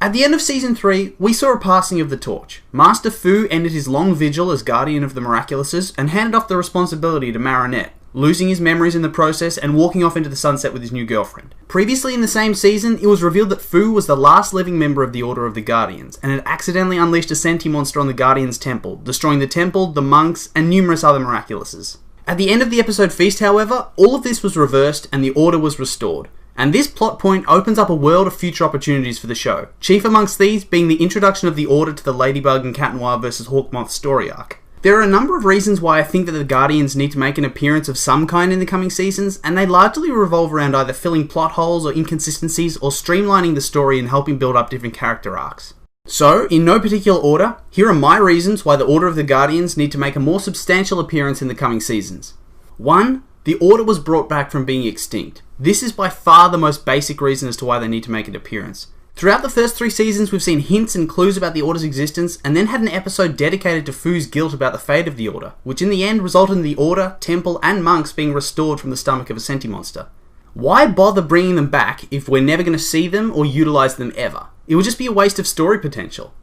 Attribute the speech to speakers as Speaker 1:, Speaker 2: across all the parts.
Speaker 1: At the end of Season 3, we saw a passing of the torch. Master Fu ended his long vigil as Guardian of the Miraculuses and handed off the responsibility to Marinette, losing his memories in the process and walking off into the sunset with his new girlfriend. Previously in the same season, it was revealed that Fu was the last living member of the Order of the Guardians, and had accidentally unleashed a senti-monster on the Guardians' temple, destroying the temple, the monks, and numerous other Miraculuses. At the end of the episode Feast, however, all of this was reversed and the Order was restored. And this plot point opens up a world of future opportunities for the show, chief amongst these being the introduction of the Order to the Ladybug and Cat Noir vs Hawkmoth story arc. There are a number of reasons why I think that the Guardians need to make an appearance of some kind in the coming seasons, and they largely revolve around either filling plot holes or inconsistencies or streamlining the story and helping build up different character arcs. So, in no particular order, here are my reasons why the Order of the Guardians need to make a more substantial appearance in the coming seasons. 1. The Order was brought back from being extinct. This is by far the most basic reason as to why they need to make an appearance. Throughout the first 3 seasons, we've seen hints and clues about the Order's existence, and then had an episode dedicated to Fu's guilt about the fate of the Order, which in the end resulted in the Order, Temple, and monks being restored from the stomach of a senti-monster. Why bother bringing them back if we're never going to see them or utilise them ever? It would just be a waste of story potential.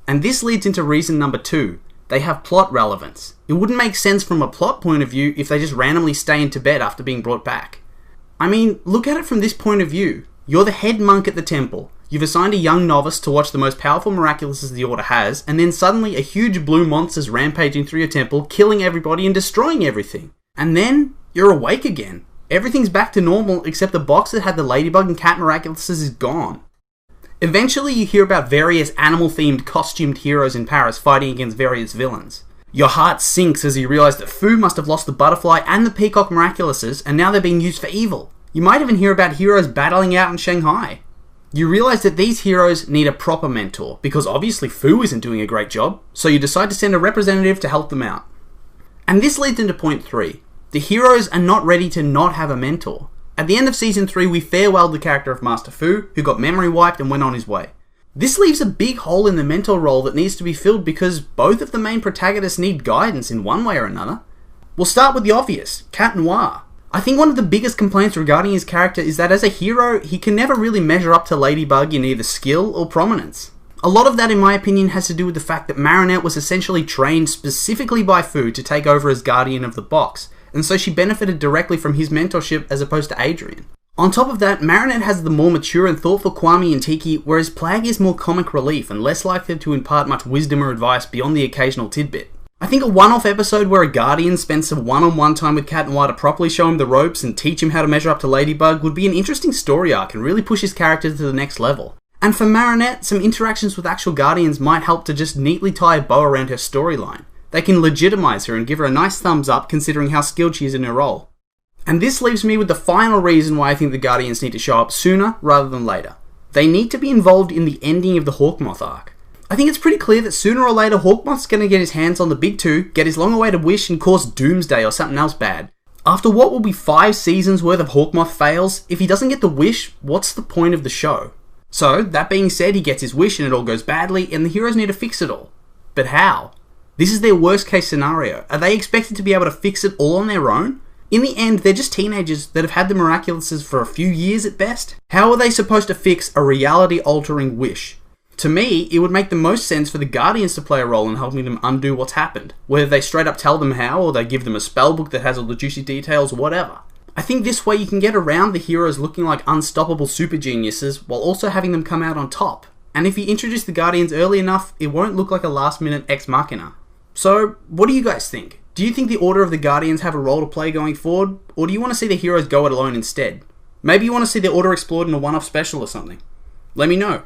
Speaker 1: And this leads into reason number 2. They have plot relevance. It wouldn't make sense from a plot point of view if they just randomly stay in Tibet after being brought back. I mean, look at it from this point of view. You're the head monk at the temple. You've assigned a young novice to watch the most powerful Miraculuses the Order has, and then suddenly a huge blue monster's rampaging through your temple, killing everybody and destroying everything. And then, you're awake again. Everything's back to normal except the box that had the Ladybug and Cat Miraculuses is gone. Eventually you hear about various animal-themed costumed heroes in Paris fighting against various villains. Your heart sinks as you realise that Fu must have lost the butterfly and the peacock Miraculuses, and now they're being used for evil. You might even hear about heroes battling out in Shanghai. You realise that these heroes need a proper mentor, because obviously Fu isn't doing a great job, so you decide to send a representative to help them out. And this leads into point 3. The heroes are not ready to not have a mentor. At the end of Season 3, we farewelled the character of Master Fu, who got memory wiped and went on his way. This leaves a big hole in the mentor role that needs to be filled because both of the main protagonists need guidance in one way or another. We'll start with the obvious, Cat Noir. I think one of the biggest complaints regarding his character is that as a hero, he can never really measure up to Ladybug in either skill or prominence. A lot of that, in my opinion, has to do with the fact that Marinette was essentially trained specifically by Fu to take over as Guardian of the Box, and so she benefited directly from his mentorship as opposed to Adrian. On top of that, Marinette has the more mature and thoughtful Kwame and Tiki, whereas Plagg is more comic relief and less likely to impart much wisdom or advice beyond the occasional tidbit. I think a one-off episode where a Guardian spends some one-on-one time with Cat Noir to properly show him the ropes and teach him how to measure up to Ladybug would be an interesting story arc and really push his character to the next level. And for Marinette, some interactions with actual Guardians might help to just neatly tie a bow around her storyline. They can legitimize her and give her a nice thumbs up considering how skilled she is in her role. And this leaves me with the final reason why I think the Guardians need to show up sooner rather than later. They need to be involved in the ending of the Hawkmoth arc. I think it's pretty clear that sooner or later Hawkmoth's going to get his hands on the big two, get his long-awaited wish and cause doomsday or something else bad. After what will be 5 seasons worth of Hawkmoth fails, if he doesn't get the wish, what's the point of the show? So, that being said, he gets his wish and it all goes badly and the heroes need to fix it all. But how? This is their worst case scenario. Are they expected to be able to fix it all on their own? In the end, they're just teenagers that have had the Miraculuses for a few years at best. How are they supposed to fix a reality-altering wish? To me, it would make the most sense for the Guardians to play a role in helping them undo what's happened. Whether they straight up tell them how, or they give them a spellbook that has all the juicy details, whatever. I think this way you can get around the heroes looking like unstoppable super geniuses, while also having them come out on top. And if you introduce the Guardians early enough, it won't look like a last-minute ex machina. So, what do you guys think? Do you think the Order of the Guardians have a role to play going forward, or do you want to see the heroes go it alone instead? Maybe you want to see the Order explored in a one-off special or something. Let me know.